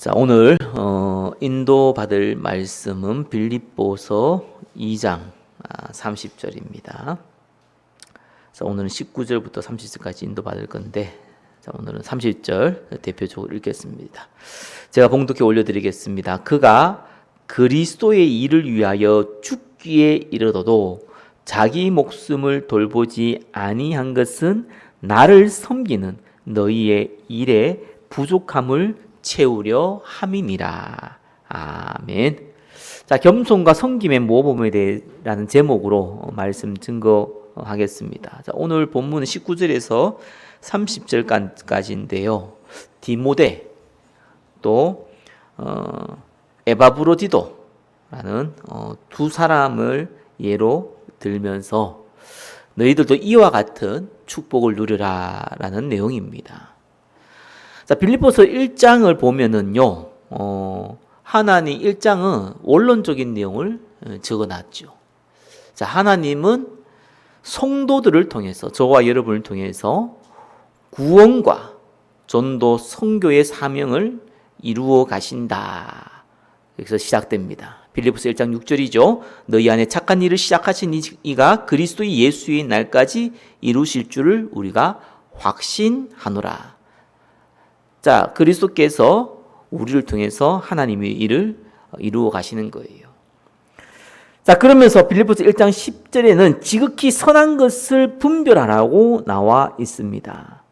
자, 오늘 인도받을 말씀은 빌립보서 2장 30절입니다. 자, 오늘은 19절부터 30절까지 인도받을 건데, 자, 오늘은 30절 대표적으로 읽겠습니다. 제가 봉독해 올려드리겠습니다. 그가 그리스도의 일을 위하여 죽기에 이르러도 자기 목숨을 돌보지 아니한 것은 나를 섬기는 너희의 일에 부족함을 채우려 함이니라. 아멘. 자, 겸손과 섬김의 모범에 대해라는 제목으로 말씀 증거하겠습니다. 자, 오늘 본문은 19절에서 30절까지인데요. 디모데 또 에바브로디도라는 두 사람을 예로 들면서 너희들도 이와 같은 축복을 누려라라는 내용입니다. 자, 빌립보서 1장을 보면은요, 하나님 1장은 원론적인 내용을 적어놨죠. 자, 하나님은 성도들을 통해서, 저와 여러분을 통해서 구원과 전도, 선교의 사명을 이루어 가신다. 여기서 시작됩니다. 빌립보서 1장 6절이죠. 너희 안에 착한 일을 시작하신 이가 그리스도 예수의 날까지 이루실 줄을 우리가 확신하노라. 자, 그리스도께서 우리를 통해서 하나님의 일을 이루어 가시는 거예요. 자, 그러면서 빌립보서 1장 10절에는 지극히 선한 것을 분별하라고 나와 있습니다.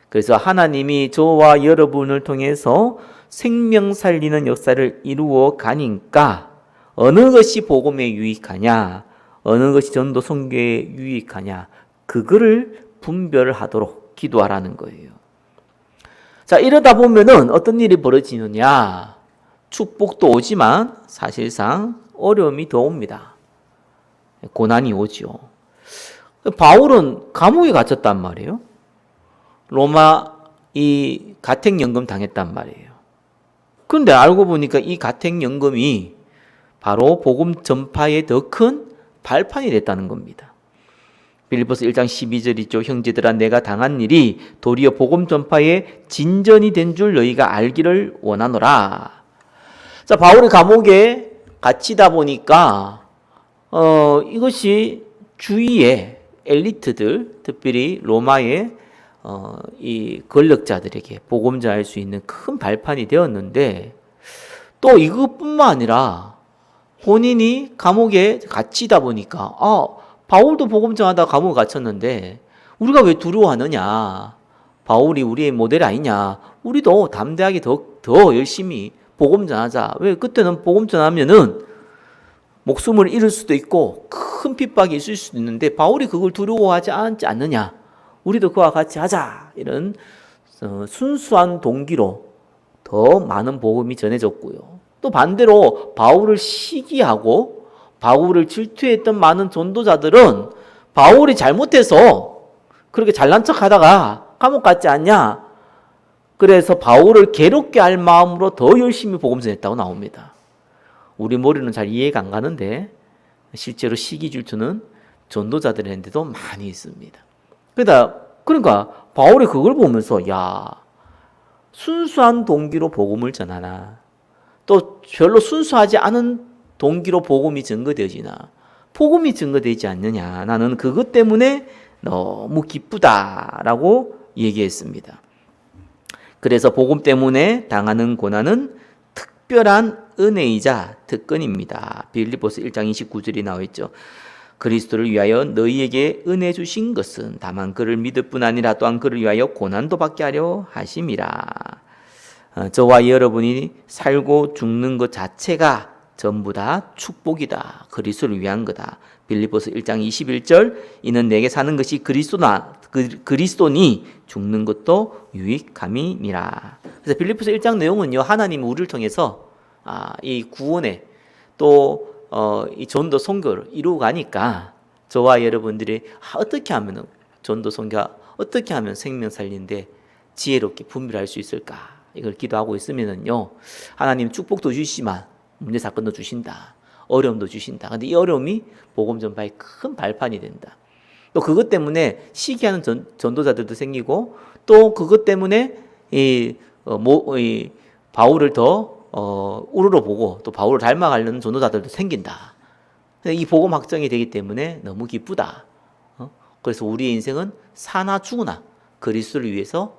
그래서 하나님이 저와 여러분을 통해서 생명 살리는 역사를 이루어 가니까 어느 것이 복음에 유익하냐, 어느 것이 전도 선교에 유익하냐, 그거를 분별하도록 기도하라는 거예요. 자, 이러다 보면은 어떤 일이 벌어지느냐? 축복도 오지만 사실상 어려움이 더 옵니다. 고난이 오죠. 바울은 감옥에 갇혔단 말이에요. 로마 이 가택연금 당했단 말이에요. 그런데 알고 보니까 이 가택연금이 바로 복음 전파의 더 큰 발판이 됐다는 겁니다. 빌립보서 1장 12절이죠. 형제들아, 내가 당한 일이 도리어 복음 전파의 진전이 된 줄 너희가 알기를 원하노라. 자, 바울이 감옥에 갇히다 보니까 이것이 주위의 엘리트들, 특별히 로마의 이 권력자들에게 복음 전할 수 있는 큰 발판이 되었는데, 또 이것뿐만 아니라 본인이 감옥에 갇히다 보니까 바울도 복음 전하다가 감옥에 갇혔는데 우리가 왜 두려워하느냐? 바울이 우리의 모델 아니냐? 우리도 담대하게 더 열심히 복음 전하자. 왜? 그때는 복음 전하면은 목숨을 잃을 수도 있고 큰 핍박이 있을 수도 있는데 바울이 그걸 두려워하지 않느냐? 우리도 그와 같이 하자. 이런 순수한 동기로 더 많은 복음이 전해졌고요. 또 반대로 바울을 시기하고 바울을 질투했던 많은 전도자들은 바울이 잘못해서 그렇게 잘난 척 하다가 감옥 갔지 않냐? 그래서 바울을 괴롭게 할 마음으로 더 열심히 복음 전했다고 나옵니다. 우리 머리는 잘 이해가 안 가는데 실제로 시기 질투는 전도자들한테도 많이 있습니다. 그러니까 바울이 그걸 보면서 순수한 동기로 복음을 전하나, 또 별로 순수하지 않은 동기로 복음이 증거되어지나, 복음이 증거되지 않느냐, 나는 그것 때문에 너무 기쁘다라고 얘기했습니다. 그래서 복음 때문에 당하는 고난은 특별한 은혜이자 특권입니다. 빌립보서 1장 29절이 나와있죠. 그리스도를 위하여 너희에게 은혜 주신 것은 다만 그를 믿을 뿐 아니라 또한 그를 위하여 고난도 받게 하려 하심이라. 저와 여러분이 살고 죽는 것 자체가 전부 다 축복이다. 그리스도를 위한 거다. 빌립보서 1장 21절, 이는 내게 사는 것이 그리스도니 죽는 것도 유익함이니라. 그래서 빌립보서 1장 내용은요, 하나님이 우리를 통해서 이 구원에 또 이 전도 선교를 이루어 가니까 저와 여러분들이 어떻게 하면 전도 선교가 어떻게 하면 생명 살리는데 지혜롭게 분별할 수 있을까? 이걸 기도하고 있으면은요, 하나님 축복도 주시지만 문제 사건도 주신다. 어려움도 주신다. 근데 이 어려움이 복음 전파의 큰 발판이 된다. 또 그것 때문에 시기하는 전도자들도 생기고, 또 그것 때문에 바울을 더 우러러보고 또 바울을 닮아가려는 전도자들도 생긴다. 이 복음 확정이 되기 때문에 너무 기쁘다. 그래서 우리의 인생은 사나 죽으나 그리스도를 위해서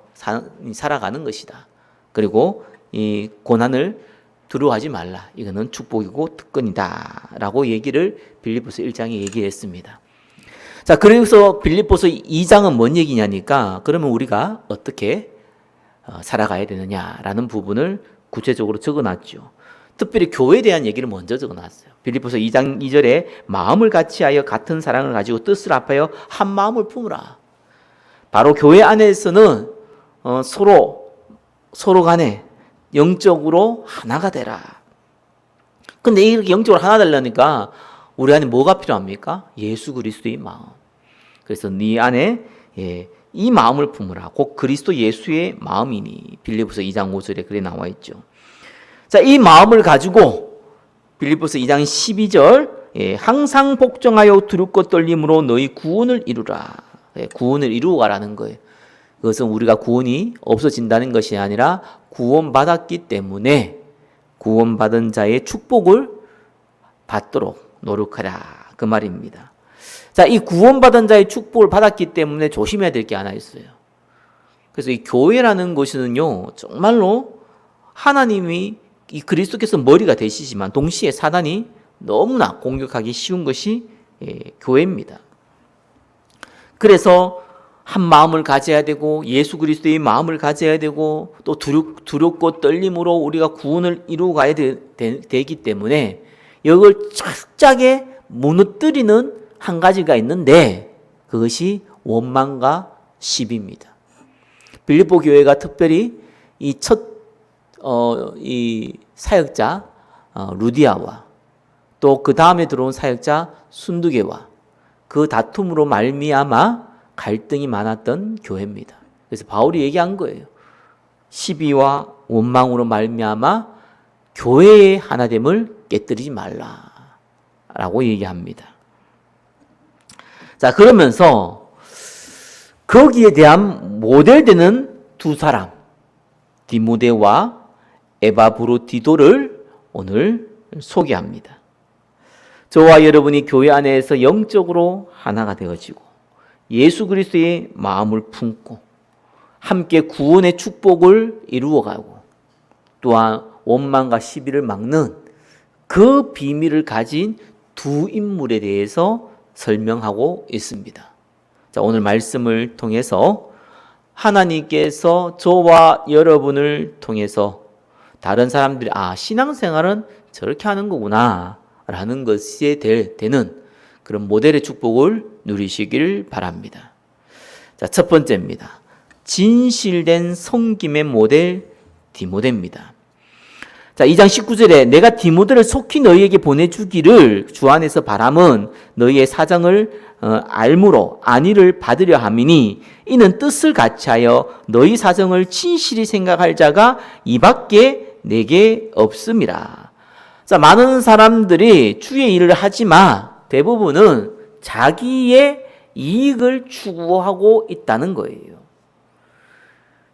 살아가는 것이다. 그리고 이 고난을 두려워하지 말라. 이거는 축복이고 특권이다. 라고 얘기를 빌립보서 1장에 얘기했습니다. 자, 그래서 빌립보서 2장은 뭔 얘기냐니까 그러면 우리가 어떻게 살아가야 되느냐라는 부분을 구체적으로 적어놨죠. 특별히 교회에 대한 얘기를 먼저 적어놨어요. 빌립보서 2장 2절에 마음을 같이하여 같은 사랑을 가지고 뜻을 합하여 한 마음을 품으라. 바로 교회 안에서는 서로 간에 영적으로 하나가 되라. 근데 이렇게 영적으로 하나 되려니까 우리 안에 뭐가 필요합니까? 예수 그리스도의 마음. 그래서 네 안에 이 마음을 품으라. 곧 그리스도 예수의 마음이니. 빌립보서 2장 5절에 그래 나와 있죠. 자, 이 마음을 가지고 빌립보서 2장 12절 항상 복종하여 두렵고 떨림으로 너희 구원을 이루라. 구원을 이루어 가라는 거예요. 그것은 우리가 구원이 없어진다는 것이 아니라 구원받았기 때문에 구원받은 자의 축복을 받도록 노력하라. 그 말입니다. 자, 이 구원받은 자의 축복을 받았기 때문에 조심해야 될 게 하나 있어요. 그래서 이 교회라는 것은요, 정말로 하나님이 이 그리스도께서 머리가 되시지만 동시에 사단이 너무나 공격하기 쉬운 것이 교회입니다. 그래서 한 마음을 가져야 되고 예수 그리스도의 마음을 가져야 되고 또 두렵고 떨림으로 우리가 구원을 이루어 가야 되기 때문에 이걸 철저하게 무너뜨리는 한 가지가 있는데 그것이 원망과 시비입니다. 빌립보 교회가 특별히 이 사역자 루디아와 또 그 다음에 들어온 사역자 순두개와 그 다툼으로 말미암아 갈등이 많았던 교회입니다. 그래서 바울이 얘기한 거예요. 시비와 원망으로 말미암아 교회의 하나됨을 깨뜨리지 말라라고 얘기합니다. 자, 그러면서 거기에 대한 모델되는 두 사람 디모데와 에바브로디도를 오늘 소개합니다. 저와 여러분이 교회 안에서 영적으로 하나가 되어지고 예수 그리스도의 마음을 품고 함께 구원의 축복을 이루어가고 또한 원망과 시비를 막는 그 비밀을 가진 두 인물에 대해서 설명하고 있습니다. 자, 오늘 말씀을 통해서 하나님께서 저와 여러분을 통해서 다른 사람들이 신앙생활은 저렇게 하는 거구나 라는 것이 되는 그런 모델의 축복을 누리시길 바랍니다. 자, 첫 번째입니다. 진실된 섬김의 모델 디모데입니다. 자, 2장 19절에 내가 디모데를 속히 너희에게 보내주기를 주 안에서 바람은 너희의 사정을 알므로 안위를 받으려 함이니 이는 뜻을 같이하여 너희 사정을 진실히 생각할 자가 이밖에 내게 없음이라. 자, 많은 사람들이 주의 일을 하지만 대부분은 자기의 이익을 추구하고 있다는 거예요.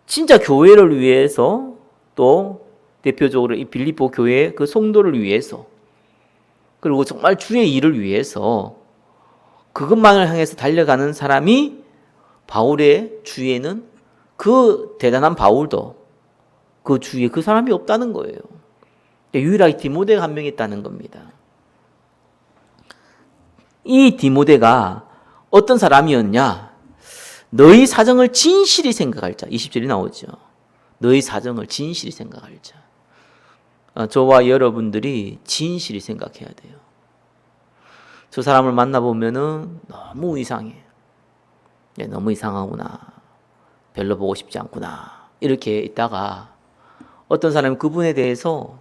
진짜 교회를 위해서 또 대표적으로 이 빌립보 교회 그 성도를 위해서 그리고 정말 주의 일을 위해서 그것만을 향해서 달려가는 사람이 바울의 주위에는 그 대단한 바울도 그 주위에 그 사람이 없다는 거예요. 유일하게 디모데가 한 명 있다는 겁니다. 이 디모데가 어떤 사람이었냐? 너희 사정을 진실히 생각할 자. 20절이 나오죠. 너희 사정을 진실히 생각할 자. 저와 여러분들이 진실히 생각해야 돼요. 저 사람을 만나보면은 너무 이상해. 너무 이상하구나. 별로 보고 싶지 않구나. 이렇게 있다가 어떤 사람이 그분에 대해서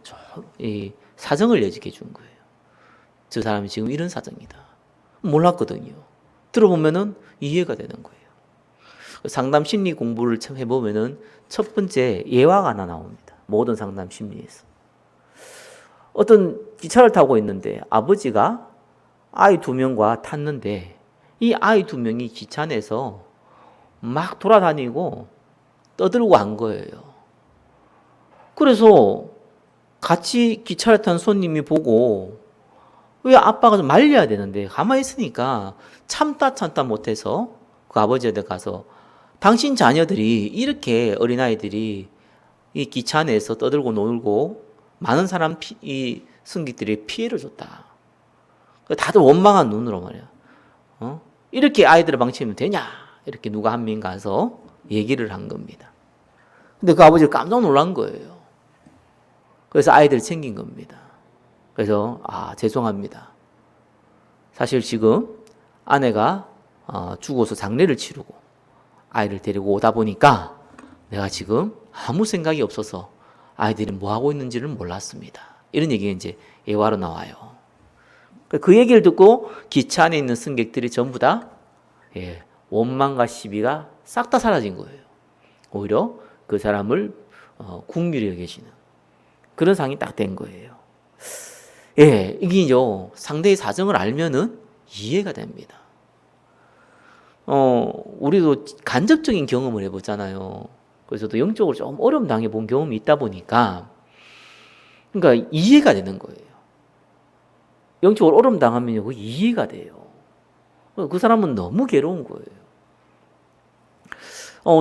사정을 예측해 준 거예요. 저 사람이 지금 이런 사정이다. 몰랐거든요. 들어보면은 이해가 되는 거예요. 상담 심리 공부를 해보면은 첫 번째 예화가 하나 나옵니다. 모든 상담 심리에서. 어떤 기차를 타고 있는데 아버지가 아이 2명과 탔는데 이 아이 2명이 기차 안에서 막 돌아다니고 떠들고 한 거예요. 그래서 같이 기차를 탄 손님이 보고 왜 아빠가 좀 말려야 되는데 가만히 있으니까 참다 못해서 그 아버지한테 가서 당신 자녀들이 이렇게 어린아이들이 이 기차 안에서 떠들고 놀고 많은 사람 이 승객들이 피해를 줬다. 다들 원망한 눈으로 말이야. 이렇게 아이들을 방치하면 되냐? 이렇게 누가 한 명 가서 얘기를 한 겁니다. 근데 그 아버지가 깜짝 놀란 거예요. 그래서 아이들을 챙긴 겁니다. 그래서 죄송합니다. 사실 지금 아내가 죽어서 장례를 치르고 아이를 데리고 오다 보니까 내가 지금 아무 생각이 없어서 아이들이 뭐 하고 있는지를 몰랐습니다. 이런 얘기가 이제 예화로 나와요. 그 얘기를 듣고 기차 안에 있는 승객들이 전부 다 원망과 시비가 싹 다 사라진 거예요. 오히려 그 사람을 국률이 여기시는 그런 상황이 딱 된 거예요. 이게요, 상대의 사정을 알면은 이해가 됩니다. 우리도 간접적인 경험을 해보잖아요. 그래서 또 영적으로 좀 어려움 당해본 경험이 있다 보니까, 그러니까 이해가 되는 거예요. 영적으로 어려움 당하면 그 이해가 돼요. 그 사람은 너무 괴로운 거예요.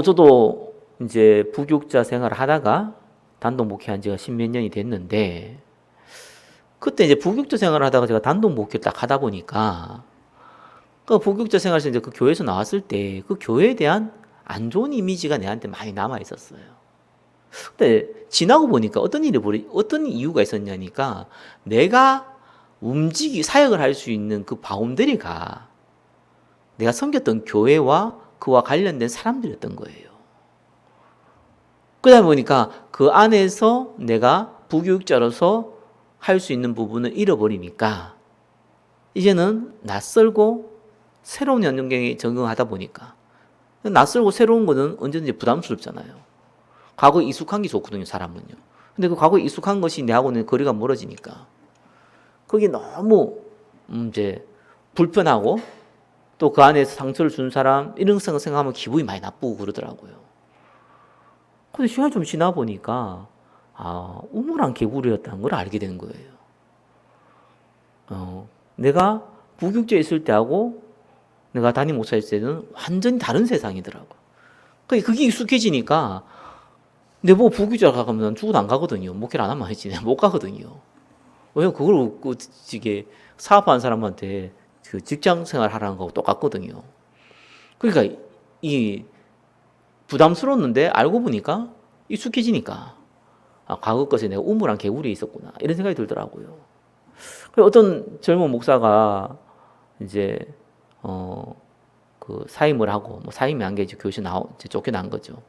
저도 이제 부교육자 생활을 하다가 단독 목회한 지가 10몇 년이 됐는데, 그때 이제 부교육자 생활을 하다가 제가 단독 목회를 딱 하다 보니까, 그 부교육자 생활에서 이제 그 교회에서 나왔을 때 그 교회에 대한 안 좋은 이미지가 내한테 많이 남아 있었어요. 근데 지나고 보니까 어떤 이유가 있었냐니까, 내가 사역을 할 수 있는 그 바운더리가 내가 섬겼던 교회와 그와 관련된 사람들이었던 거예요. 그러다 보니까 그 안에서 내가 부교육자로서 할 수 있는 부분을 잃어버리니까 이제는 낯설고 새로운 환경에 적응하다 보니까, 낯설고 새로운 거는 언제든지 부담스럽잖아요. 과거에 익숙한 게 좋거든요, 사람은요. 근데 그 과거에 익숙한 것이 내하고는 거리가 멀어지니까 그게 너무 이제 불편하고, 또 그 안에서 상처를 준 사람 이런 생각하면 기분이 많이 나쁘고 그러더라고요. 근데 시간이 좀 지나 보니까 우물안 개구리였다는 걸 알게 되는 거예요. 내가 부교육자에 있을 때하고 내가 담임 목사였을 때는 완전히 다른 세상이더라고요. 그게 익숙해지니까 내보고 부교육자 가면 죽어도 안 가거든요. 목회를 안 하면 하지. 못 가거든요. 왜냐면 그걸 이게 사업하는 사람한테 그 직장 생활 하라는 거하고 똑같거든요. 그러니까 이 부담스러웠는데 알고 보니까 익숙해지니까 과거 것에 내가 우물안 개구리에 있었구나 이런 생각이 들더라고요. 어떤 젊은 목사가 이제 그 사임을 하고, 뭐 사임이 한 게 이제 교회에서 이제 쫓겨난 거죠.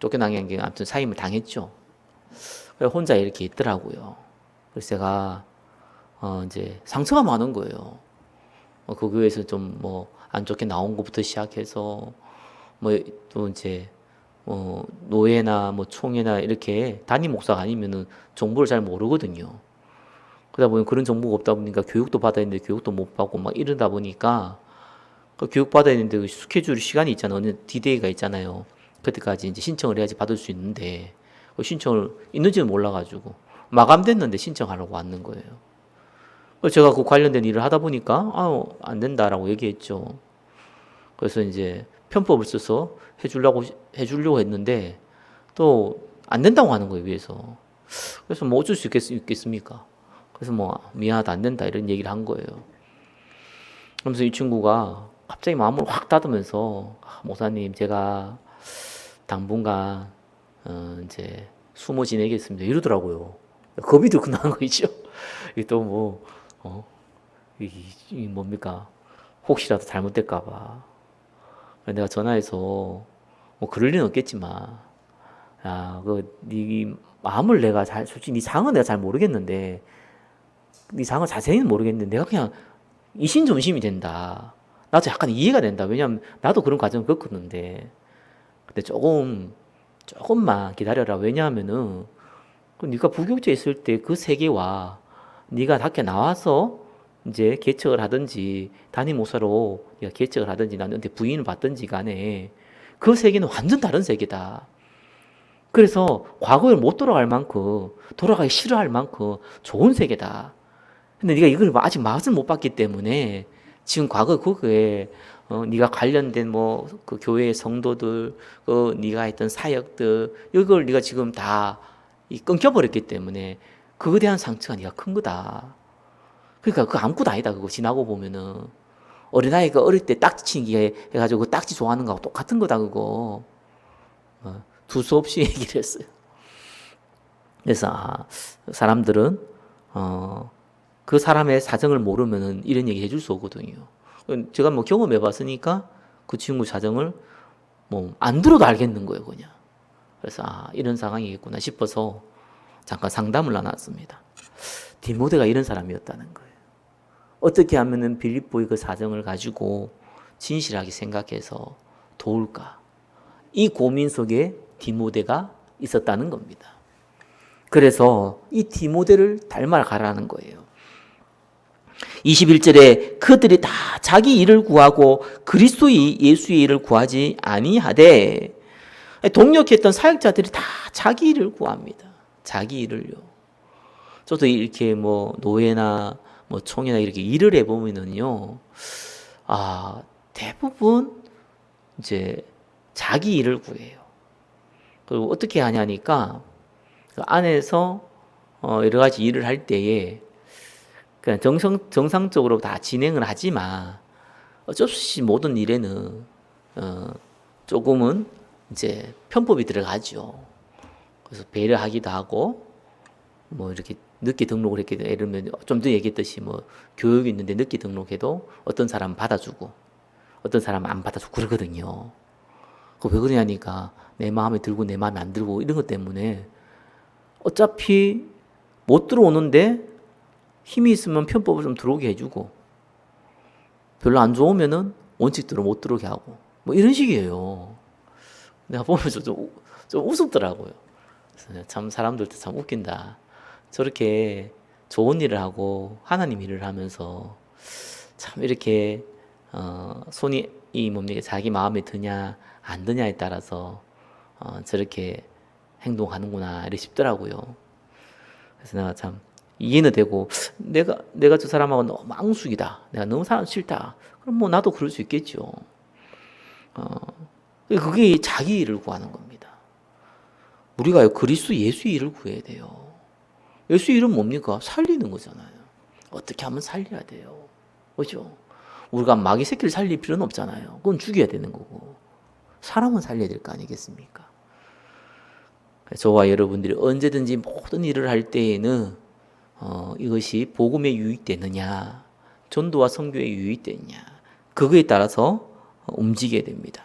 쫓겨난 게 아무튼 사임을 당했죠. 혼자 이렇게 있더라고요. 그래서 제가 이제 상처가 많은 거예요. 그 교회에서 좀 뭐 안 좋게 나온 것부터 시작해서 뭐 또 이제 노예나 뭐 총회나 이렇게 담임 목사가 아니면은 정보를 잘 모르거든요. 그러다 보니 그런 정보가 없다 보니까 교육도 받아야 되는데 교육도 못 받고 막 이러다 보니까 그 교육 받아야 되는데 그 스케줄 시간이 있잖아요. 어느 디데이가 있잖아요. 그때까지 이제 신청을 해야지 받을 수 있는데 그 신청을 있는지는 몰라가지고 마감됐는데 신청하려고 왔는 거예요. 그래서 제가 그 관련된 일을 하다 보니까 안 된다라고 얘기했죠. 그래서 이제 편법을 써서 해주려고 했는데 또 안 된다고 하는 거예요, 위에서. 그래서 뭐 어쩔 수 있겠습니까? 그래서 뭐 미안하다, 안 된다 이런 얘기를 한 거예요. 그러면서 이 친구가 갑자기 마음을 확 닫으면서 목사님, 제가 당분간 이제 숨어 지내겠습니다 이러더라고요. 겁이 들고 나는 거 있죠. 또 뭐 이 뭡니까? 혹시라도 잘못될까봐. 내가 전화해서 뭐 그럴 리는 없겠지만, 네 마음을 내가 솔직히 네 상은 내가 잘 모르겠는데, 네 상은 자세히는 모르겠는데 내가 그냥 이신점심이 된다. 나도 약간 이해가 된다. 왜냐면 나도 그런 과정을 겪었는데, 근데 조금만 기다려라. 왜냐하면은 네가 부교육자에 있을 때 그 세계와 네가 밖에 나와서 이제 개척을 하든지 담임 목사로 네가 개척을 하든지 나한테 부인을 받든지 간에 그 세계는 완전 다른 세계다. 그래서 과거에 못 돌아갈 만큼, 돌아가기 싫어할 만큼 좋은 세계다. 근데 네가 이걸 아직 맛을 못 봤기 때문에 지금 과거 그거에 네가 관련된 뭐 그 교회의 성도들, 네가 했던 사역들 이걸 네가 지금 다 끊겨버렸기 때문에 그거에 대한 상처가 네가 큰 거다. 그러니까 그거 아무것도 아니다. 그거 지나고 보면은 어린아이가 어릴 때 딱지 치기 해가지고 그 딱지 좋아하는 거하고 똑같은 거다 그거. 두서 없이 얘기를 했어요. 그래서 사람들은 그 사람의 사정을 모르면은 이런 얘기 해줄 수 없거든요. 제가 뭐 경험해 봤으니까 그 친구 사정을 뭐 안 들어도 알겠는 거예요, 그냥. 그래서 이런 상황이겠구나 싶어서 잠깐 상담을 나눴습니다. 디모데가 이런 사람이었다는 거예요. 어떻게 하면은 빌립보의 그 사정을 가지고 진실하게 생각해서 도울까? 이 고민 속에 디모데가 있었다는 겁니다. 그래서 이 디모데를 닮아가라는 거예요. 21절에 그들이 다 자기 일을 구하고 그리스도의 예수의 일을 구하지 아니하되, 동역했던 사역자들이 다 자기 일을 구합니다. 자기 일을요. 저도 이렇게 뭐 노예나 뭐 총회나 이렇게 일을 해보면은요, 대부분 이제 자기 일을 구해요. 그리고 어떻게 하냐니까 그 안에서 여러 가지 일을 할 때에 그냥 정상적으로 다 진행을 하지만 어쩔 수 없이 모든 일에는 조금은 이제 편법이 들어가죠. 그래서 배려하기도 하고 뭐 이렇게 늦게 등록을 했기 때문에 예를 들면 좀 더 얘기했듯이 뭐 교육이 있는데 늦게 등록해도 어떤 사람은 받아주고 어떤 사람은 안 받아주고 그러거든요. 그거 왜 그러냐니까 내 마음에 들고 내 마음에 안 들고 이런 것 때문에 어차피 못 들어오는데 힘이 있으면 편법을 좀 들어오게 해주고 별로 안 좋으면은 원칙대로 못 들어오게 하고 뭐 이런 식이에요. 내가 보면서 좀 우습더라고요. 그래서 참 사람들도 참 웃긴다. 저렇게 좋은 일을 하고 하나님 일을 하면서 참 이렇게 손이 뭡니까 자기 마음에 드냐 안 드냐에 따라서 저렇게 행동하는구나 이렇게 싶더라고요. 그래서 내가 참 이해는 되고 내가 저 사람하고 너무 앙숙이다. 내가 너무 사람 싫다. 그럼 뭐 나도 그럴 수 있겠죠. 그게 자기 일을 구하는 겁니다. 우리가 그리스도 예수 일을 구해야 돼요. 예수 일은 뭡니까? 살리는 거잖아요. 어떻게 하면 살려야 돼요. 그렇죠? 우리가 마귀 새끼를 살릴 필요는 없잖아요. 그건 죽여야 되는 거고 사람은 살려야 될 거 아니겠습니까? 저와 여러분들이 언제든지 모든 일을 할 때에는 이것이 복음에 유익되느냐 전도와 선교에 유익되느냐 그거에 따라서 움직여야 됩니다.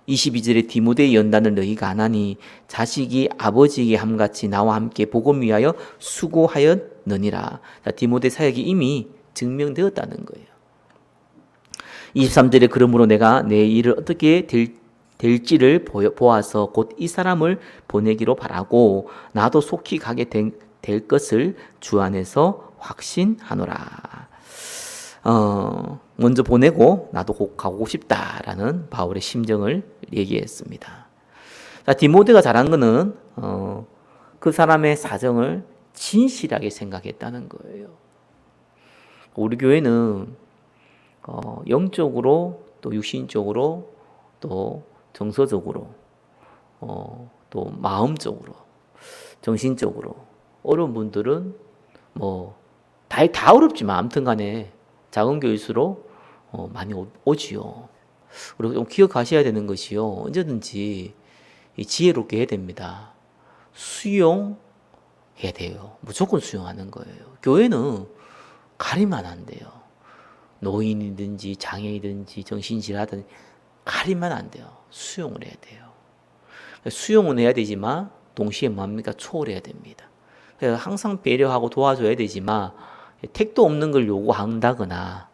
22절에 디모데의 연단을 너희가 안 하니 자식이 아버지에게 함같이 나와 함께 복음 위하여 수고하였느니라. 디모데 사역이 이미 증명되었다는 거예요. 23절에 그러므로 내가 내 일을 어떻게 될지를 보아서 곧 이 사람을 보내기로 바라고 나도 속히 가게 될 것을 주 안에서 확신하노라. 먼저 보내고 나도 곧 가고 싶다라는 바울의 심정을 얘기했습니다. 자, 디모데가 잘한 거는 그 사람의 사정을 진실하게 생각했다는 거예요. 우리 교회는 영적으로 또 육신적으로 또 정서적으로 또 마음적으로 정신적으로 어려운 분들은 뭐 다 어렵지만 아무튼 간에 작은 교회일수록 많이 오지요. 그리고 좀 기억하셔야 되는 것이요. 언제든지 지혜롭게 해야 됩니다. 수용해야 돼요. 무조건 수용하는 거예요. 교회는 가리면 안 돼요. 노인이든지 장애이든지 정신질환이든지 가리면 안 돼요. 수용을 해야 돼요. 수용은 해야 되지만 동시에 뭡니까? 초월해야 됩니다. 그래서 항상 배려하고 도와줘야 되지만 택도 없는 걸 요구한다거나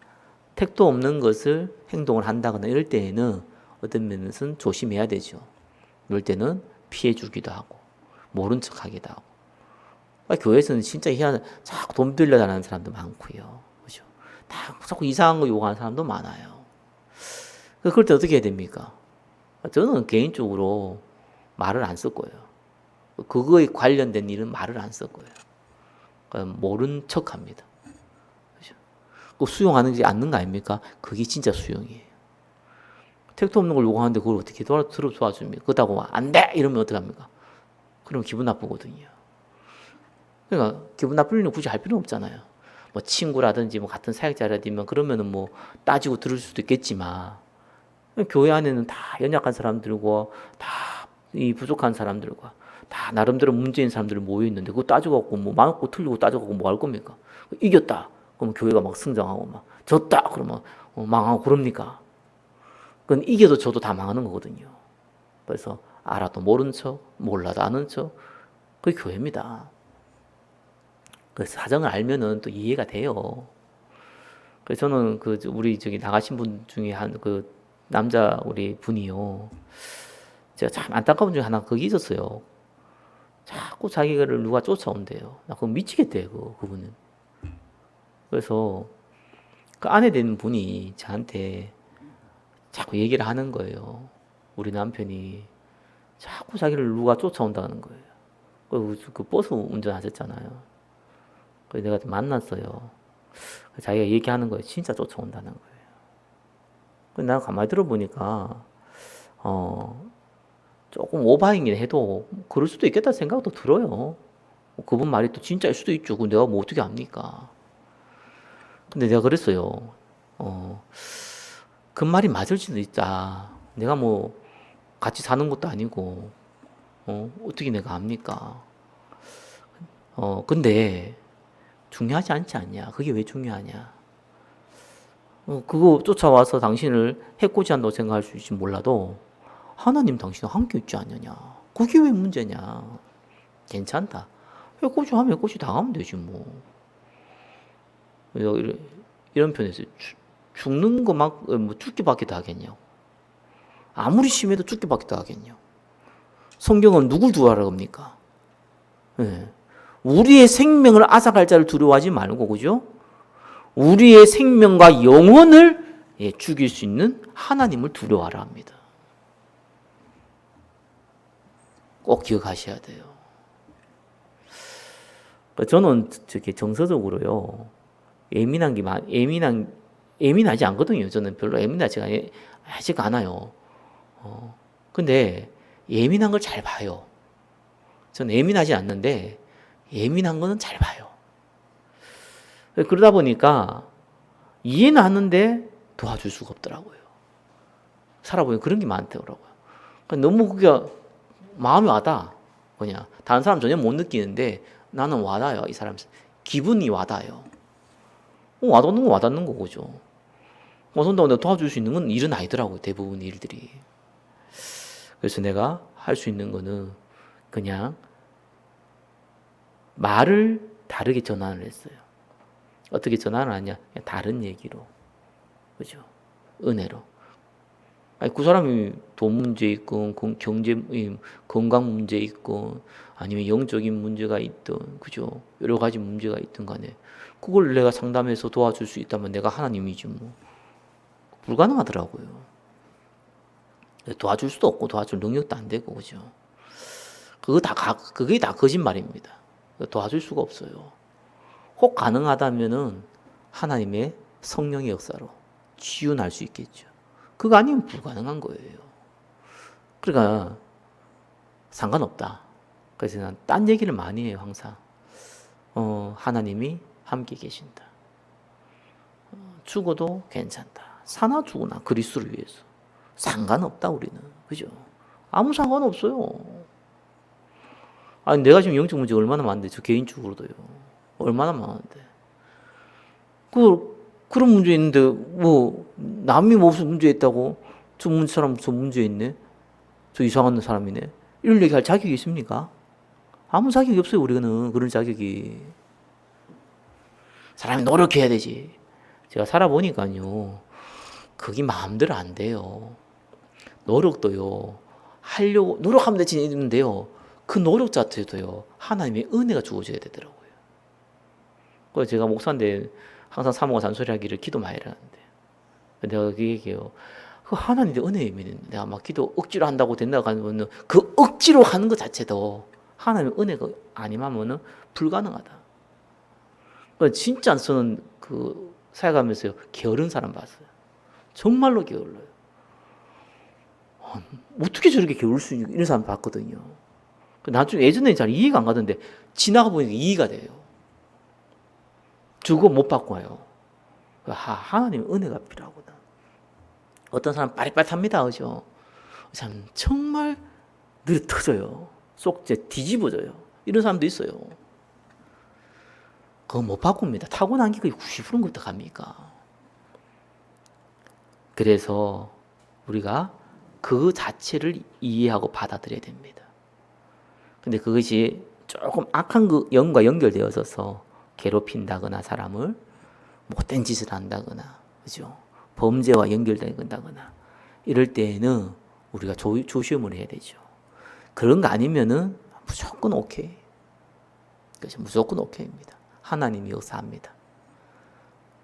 택도 없는 것을 행동을 한다거나 이럴 때에는 어떤 면에서는 조심해야 되죠. 이럴 때는 피해 주기도 하고 모른 척 하기도 하고. 교회에서는 진짜 희한한 자꾸 돈 빌려달라는 사람도 많고요. 그렇죠? 다 자꾸 이상한 거 요구하는 사람도 많아요. 그럴 때 어떻게 해야 됩니까? 저는 개인적으로 말을 안 쓸 거예요. 그거에 관련된 일은 말을 안 썼고요. 그러니까 모른 척합니다. 그죠? 그 수용하는지 않는 거 아닙니까? 그게 진짜 수용이에요. 택도 없는 걸 요구하는데 그걸 어떻게 도와줍니까? 그렇다고 안 돼! 이러면 어떡합니까? 그러면 기분 나쁘거든요. 그러니까 기분 나쁠 일은 굳이 할 필요는 없잖아요. 뭐 친구라든지 뭐 같은 사역자라든지 그러면은 뭐 따지고 들을 수도 있겠지만 교회 안에는 다 연약한 사람들과 다 이 부족한 사람들과 다 나름대로 문제인 사람들이 모여 있는데 그거 따져갖고 뭐 맞고 틀리고 따져갖고 뭐 할 겁니까? 이겼다. 그러면 교회가 막 성장하고 막 졌다. 그러면 망하고 그럽니까? 그건 이겨도 저도 다 망하는 거거든요. 그래서 알아도 모른 척, 몰라도 아는 척, 그게 교회입니다. 그 사정을 알면은 또 이해가 돼요. 그래서 저는 그 우리 저기 나가신 분 중에 한 그 남자 우리 분이요. 제가 참 안타까운 중에 하나 거기 있었어요. 자꾸 자기를 누가 쫓아온대요. 나 그거 미치겠대요, 그분은. 그래서 그 아내 되는 분이 저한테 자꾸 얘기를 하는 거예요. 우리 남편이 자꾸 자기를 누가 쫓아온다는 거예요. 그 버스 운전하셨잖아요. 그래서 내가 만났어요. 자기가 얘기하는 거예요. 진짜 쫓아온다는 거예요. 그래서 내가 가만히 들어보니까 조금 오바이긴 해도 그럴 수도 있겠다 생각도 들어요. 그분 말이 또 진짜일 수도 있죠. 그건 내가 뭐 어떻게 압니까? 근데 내가 그랬어요. 그 말이 맞을 수도 있다. 내가 뭐 같이 사는 것도 아니고 어떻게 내가 압니까? 근데 중요하지 않지 않냐? 그게 왜 중요하냐? 그거 쫓아와서 당신을 해코지한다고 생각할 수 있을지 몰라도 하나님 당신과 함께 있지 않느냐? 그게 왜 문제냐? 괜찮다. 해코지하면 해코지 당하면 되지 뭐. 이런 편에서 죽는 것만 뭐 죽기밖에 더 하겠냐고. 아무리 심해도 죽기밖에 더 하겠냐고. 성경은 누굴 두려워하라고 합니까? 네. 우리의 생명을 앗아갈 자를 두려워하지 말고, 그죠? 우리의 생명과 영혼을 죽일 수 있는 하나님을 두려워하라 합니다. 꼭 기억하셔야 돼요. 저는 저게 정서적으로요, 예민하지 않거든요. 저는 별로 예민하지가 않아요. 근데 예민한 걸 잘 봐요. 저는 예민하지 않는데 예민한 거는 잘 봐요. 그러다 보니까 이해는 하는데 도와줄 수가 없더라고요. 살아보니 그런 게 많더라고요. 너무 그게 마음이 와닿아. 그냥 다른 사람 전혀 못 느끼는데 나는 와닿아요. 이 사람 기분이 와닿아요. 와닿는 건 와닿는 거죠. 와닿는다고 내가 도와줄 수 있는 건 일은 아니더라고요. 대부분 일들이. 그래서 내가 할 수 있는 거는 그냥 말을 다르게 전환을 했어요. 어떻게 전환을 하냐? 그냥 다른 얘기로. 그죠? 은혜로. 아니, 그 사람이 돈 문제 있고, 경제, 건강 문제 있고, 아니면 영적인 문제가 있든, 그죠? 여러 가지 문제가 있든 간에, 그걸 내가 상담해서 도와줄 수 있다면 내가 하나님이지 뭐. 불가능하더라고요. 도와줄 수도 없고, 도와줄 능력도 안 되고, 그죠? 그게 다 거짓말입니다. 도와줄 수가 없어요. 혹 가능하다면은 하나님의 성령의 역사로 치유할 수 있겠죠. 그거 아니면 불가능한 거예요. 그러니까 상관없다. 그래서 난 딴 얘기를 많이 해요. 항상 하나님이 함께 계신다. 죽어도 괜찮다. 사나 죽으나 그리스도를 위해서 상관없다. 우리는 그죠? 아무 상관없어요. 아니 내가 지금 영적 문제가 얼마나 많은데 저 개인적으로도요. 얼마나 많은데. 그런 문제 있는데 뭐 남이 무슨 문제 있다고 저 사람 저 문제 있네. 저 이상한 사람이네. 이런 얘기할 자격이 있습니까? 아무 자격이 없어요. 우리는 그런 자격이. 사람이 노력해야 되지. 제가 살아보니까요. 그게 마음대로 안 돼요. 노력도요. 하려고 노력하면 되는데요. 그 노력 자체도요. 하나님의 은혜가 주어져야 되더라고요. 그래서 제가 목사인데 항상 사모가 잔소리하기를 기도 많이 하는데 내가 그 얘기해요. 그 하나님의 은혜이면 내가 막 기도 억지로 한다고 된다고 하면 그 억지로 하는 것 자체도 하나님의 은혜가 아니면은 불가능하다. 그러니까 진짜 저는 그 살아가면서요 게으른 사람 봤어요. 정말로 게을러요. 어떻게 저렇게 게으를 수 있는 이런 사람 봤거든요. 나중에 예전에 잘 이해가 안 가던데 지나가 보니까 이해가 돼요. 주고 못 받고 와요. 하나님의 은혜가 필요하구나. 어떤 사람 빠릿빠릿합니다, 그죠? 참 정말 느려 터져요. 속죄 뒤집어져요. 이런 사람도 있어요. 그거 못 바꿉니다. 타고난 게 90%는 어떡합니까? 그래서 우리가 그 자체를 이해하고 받아들여야 됩니다. 근데 그것이 조금 악한 그 영과 연결되어서 괴롭힌다거나 사람을 못된 짓을 한다거나, 그죠? 범죄와 연결된다거나 이럴 때에는 우리가 조심을 해야 되죠. 그런 거 아니면은 무조건 오케이. 그렇죠? 무조건 오케이입니다. 하나님이 역사합니다.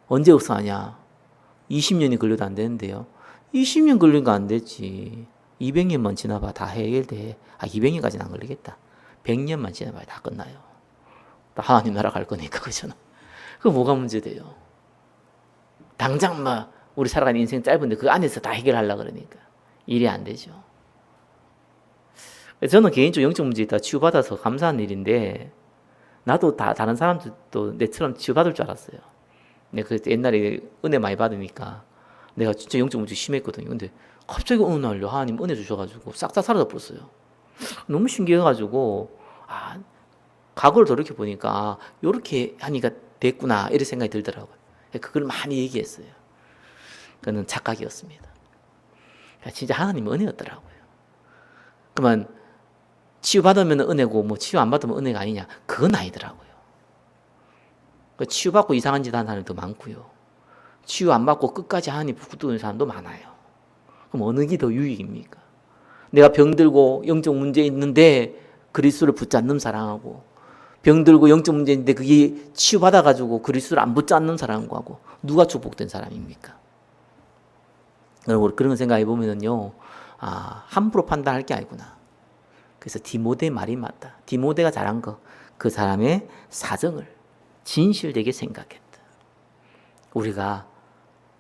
언제 역사하냐? 20년이 걸려도 안 되는데요. 20년 걸린 거 안 됐지. 200년만 지나봐 다 해결돼. 200년까지는 안 걸리겠다. 100년만 지나봐야 다 끝나요. 하나님 나라 갈 거니까, 그잖아. 그거 뭐가 문제돼요? 당장 막 우리 살아가는 인생 짧은데 그 안에서 다 해결하려고 그러니까 일이 안 되죠. 저는 개인적으로 영적 문제에 다 치유받아서 감사한 일인데, 나도 다른 사람들도 내처럼 치유받을 줄 알았어요. 내가 그때 옛날에 은혜 많이 받으니까 내가 진짜 영적 문제 심했거든요. 근데 갑자기 어느 날 하나님 은혜 주셔가지고 싹 다 사라져 버렸어요. 너무 신기해가지고 과거를 돌이켜 보니까 이렇게 하니까 됐구나 이런 생각이 들더라고요. 그걸 많이 얘기했어요. 그는 착각이었습니다. 진짜 하나님의 은혜였더라고요. 그러면 치유받으면 은혜고 뭐 치유 안 받으면 은혜가 아니냐? 그건 아니더라고요. 치유받고 이상한 짓 하는 사람도 많고요. 치유 안 받고 끝까지 하나님 붙드는 사람도 많아요. 그럼 어느 게 더 유익입니까? 내가 병들고 영적 문제 있는데 그리스도를 붙잡는 사람하고, 병들고 영적 문제 있는데 그게 치유받아가지고 그리스도를 안 붙잡는 사람하고 누가 축복된 사람입니까? 여러분 그런 거 생각해 보면은요, 함부로 판단할 게 아니구나. 그래서 디모데 말이 맞다. 디모데가 잘한 거, 그 사람의 사정을 진실되게 생각했다. 우리가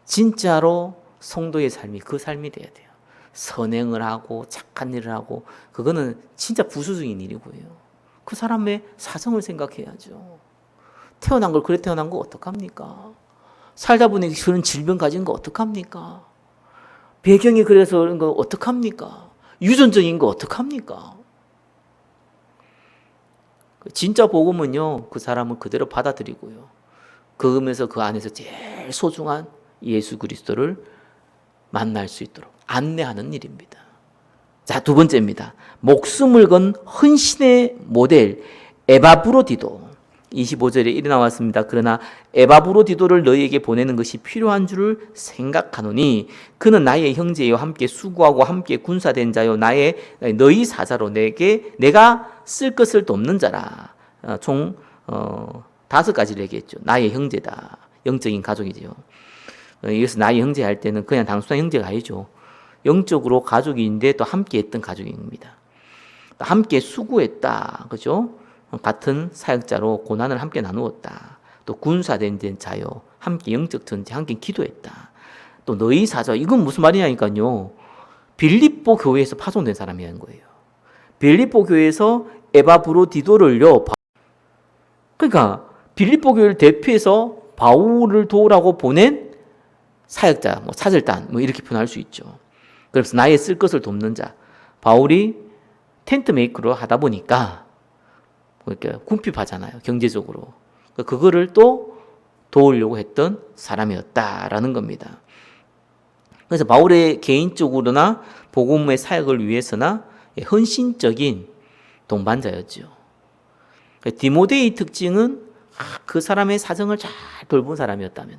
진짜로 성도의 삶이 그 삶이 돼야 돼요. 선행을 하고 착한 일을 하고, 그거는 진짜 부수적인 일이고요. 그 사람의 사정을 생각해야죠. 태어난 걸 그래 태어난 거 어떡합니까? 살다 보니 그런 질병 가진 거 어떡합니까? 배경이 그래서 그런 거 어떡합니까? 유전적인 거 어떡합니까? 진짜 복음은요, 그 사람을 그대로 받아들이고요. 그러면서 그 안에서 제일 소중한 예수 그리스도를 만날 수 있도록 안내하는 일입니다. 자, 두 번째입니다. 목숨을 건 헌신의 모델 에바브로디도. 25절에 이리 나왔습니다. 그러나 에바브로디도를 너희에게 보내는 것이 필요한 줄을 생각하노니 그는 나의 형제요 함께 수고하고 함께 군사된 자요 너희 사자로 내가 쓸 것을 돕는 자라. 총 5가지를 얘기했죠. 나의 형제다. 영적인 가족이죠. 여기서 나의 형제 할 때는 그냥 단순한 형제가 아니죠. 영적으로 가족인데 또 함께 했던 가족입니다. 함께 수고했다. 그죠? 같은 사역자로 고난을 함께 나누었다. 또 군사된 자요. 함께 영적 전쟁, 함께 기도했다. 또 너희 사자. 이건 무슨 말이냐니까요. 빌립보 교회에서 파송된 사람이라는 거예요. 빌립보 교회에서 에바브로디도를요. 그러니까 빌립보 교회를 대표해서 바울을 도우라고 보낸 사역자, 사절단, 이렇게 표현할 수 있죠. 그래서 나의 쓸 것을 돕는 자. 바울이 텐트 메이커로 하다 보니까 그러니까 궁핍하잖아요, 경제적으로. 그거를 또 도우려고 했던 사람이었다라는 겁니다. 그래서 바울의 개인적으로나 복음의 사역을 위해서나 헌신적인 동반자였죠. 디모데의 특징은 그 사람의 사정을 잘 돌본 사람이었다면,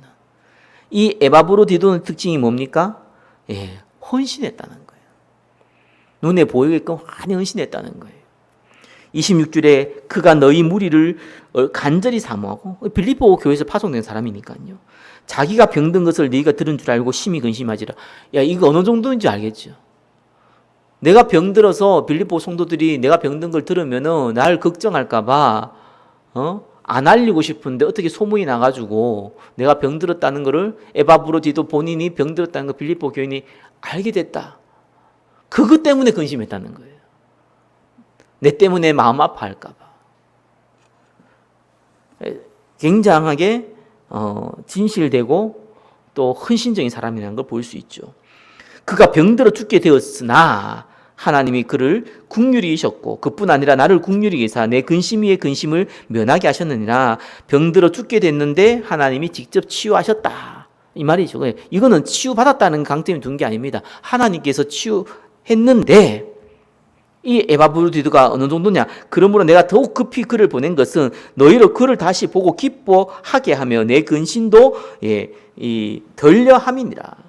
이 에바브로디도의 특징이 뭡니까? 헌신했다는 거예요. 눈에 보이게끔 많이 헌신했다는 거예요. 26절에 그가 너희 무리를 간절히 사모하고, 빌립보 교회에서 파송된 사람이니까요. 자기가 병든 것을 너희가 들은 줄 알고 심히 근심하지라. 야, 이거 어느 정도인지 알겠죠? 내가 병들어서 빌립보 성도들이 내가 병든 걸 들으면은 날 걱정할까 봐 안 알리고 싶은데 어떻게 소문이 나가지고 내가 병들었다는 거를 에바브로디도 본인이 병들었다는 거 빌립보 교인이 알게 됐다. 그것 때문에 근심했다는 거예요. 내 때문에 마음 아파할까 봐. 굉장하게 진실되고 또 헌신적인 사람이라는 걸 볼 수 있죠. 그가 병들어 죽게 되었으나 하나님이 그를 긍휼히 여기셨고 그뿐 아니라 나를 긍휼히 여기사 내 근심 위에 근심을 면하게 하셨느니라. 병들어 죽게 됐는데 하나님이 직접 치유하셨다. 이 말이죠. 이거는 치유받았다는 강점이 둔 게 아닙니다. 하나님께서 치유했는데 이 에바브로디도가 어느 정도냐? 그러므로 내가 더욱 급히 그를 보낸 것은 너희로 그를 다시 보고 기뻐하게 하며 내 근심도 덜려 함이니라.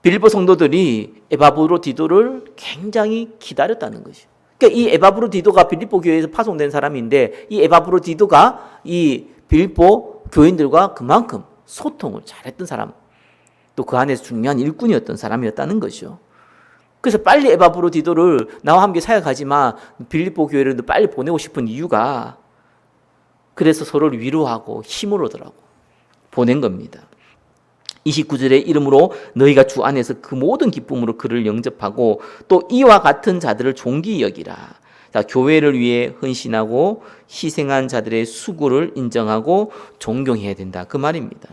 빌립보 성도들이 에바브로디도를 굉장히 기다렸다는 것이죠. 그러니까 이 에바브로디도가 빌립보 교회에서 파송된 사람인데 이 에바브로디도가 이 빌립보 교인들과 그만큼 소통을 잘했던 사람, 또 그 안에서 중요한 일꾼이었던 사람이었다는 것이죠. 그래서 빨리 에바브로디도를 나와 함께 사역하지 마, 빌립보 교회를 빨리 보내고 싶은 이유가 그래서 서로를 위로하고 힘을 얻으라고 보낸 겁니다. 29절의 이름으로 너희가 주 안에서 그 모든 기쁨으로 그를 영접하고 또 이와 같은 자들을 존귀히 여기라. 자, 교회를 위해 헌신하고 희생한 자들의 수고를 인정하고 존경해야 된다. 그 말입니다.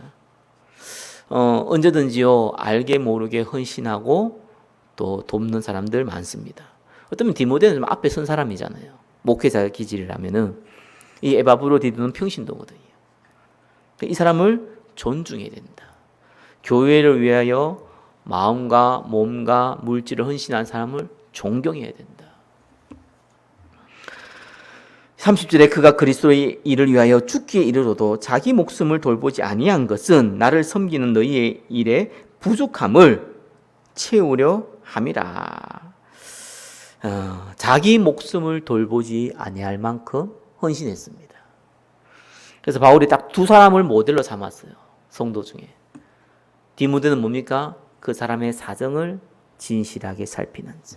언제든지요 알게 모르게 헌신하고 또 돕는 사람들 많습니다. 어쩌면 디모데는 좀 앞에 선 사람이잖아요. 목회자 기질이라면은 이 에바브로디도는 평신도거든요. 이 사람을 존중해야 된다. 교회를 위하여 마음과 몸과 물질을 헌신한 사람을 존경해야 된다. 30절에 그가 그리스도의 일을 위하여 죽기에 이르러도 자기 목숨을 돌보지 아니한 것은 나를 섬기는 너희의 일에 부족함을 채우려 함이라. 자기 목숨을 돌보지 아니할 만큼 헌신했습니다. 그래서 바울이 딱 두 사람을 모델로 삼았어요. 성도 중에. 디모데는 뭡니까? 그 사람의 사정을 진실하게 살피는 자.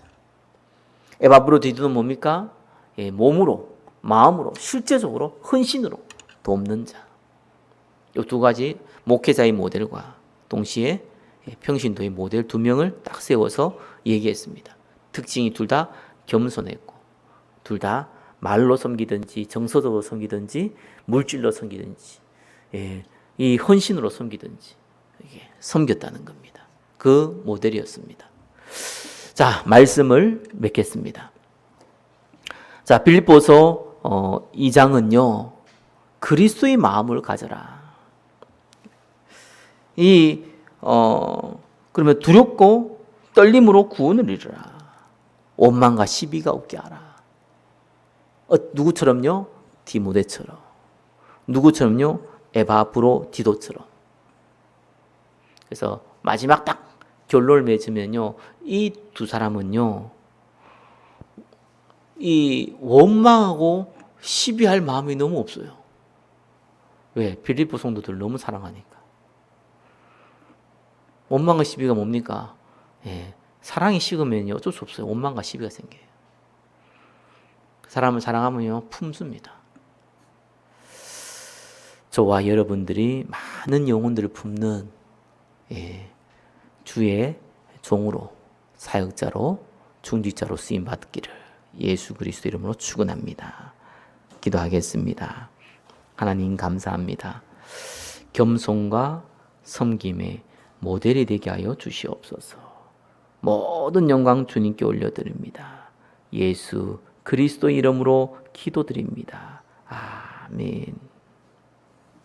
에바브로디도는 뭡니까? 몸으로, 마음으로, 실제적으로, 헌신으로 돕는 자. 이 두 가지 목회자의 모델과 동시에 평신도의 모델 두 명을 딱 세워서 얘기했습니다. 특징이 둘 다 겸손했고, 둘 다 말로 섬기든지, 정서적으로 섬기든지, 물질로 섬기든지, 이 헌신으로 섬기든지, 섬겼다는 겁니다. 그 모델이었습니다. 자, 말씀을 맺겠습니다. 자, 빌립보서 2장은요, 그리스도의 마음을 가져라. 그러면 두렵고 떨림으로 구원을 이루라. 원망과 시비가 없게 하라. 누구처럼요? 디모데처럼. 누구처럼요? 에바브로디도처럼. 그래서 마지막 딱 결론을 맺으면요, 이 두 사람은요, 이 원망하고 시비할 마음이 너무 없어요. 왜? 빌립보 성도들 너무 사랑하니까. 원망과 시비가 뭡니까? 사랑이 식으면요, 어쩔 수 없어요. 원망과 시비가 생겨요. 사람을 사랑하면요, 품습니다. 저와 여러분들이 많은 영혼들을 품는 주의 종으로, 사역자로, 중직자로 쓰임 받기를 예수 그리스도 이름으로 축원합니다. 기도하겠습니다. 하나님 감사합니다. 겸손과 섬김의 모델이 되게 하여 주시옵소서. 모든 영광 주님께 올려드립니다. 예수 그리스도 이름으로 기도드립니다. 아멘.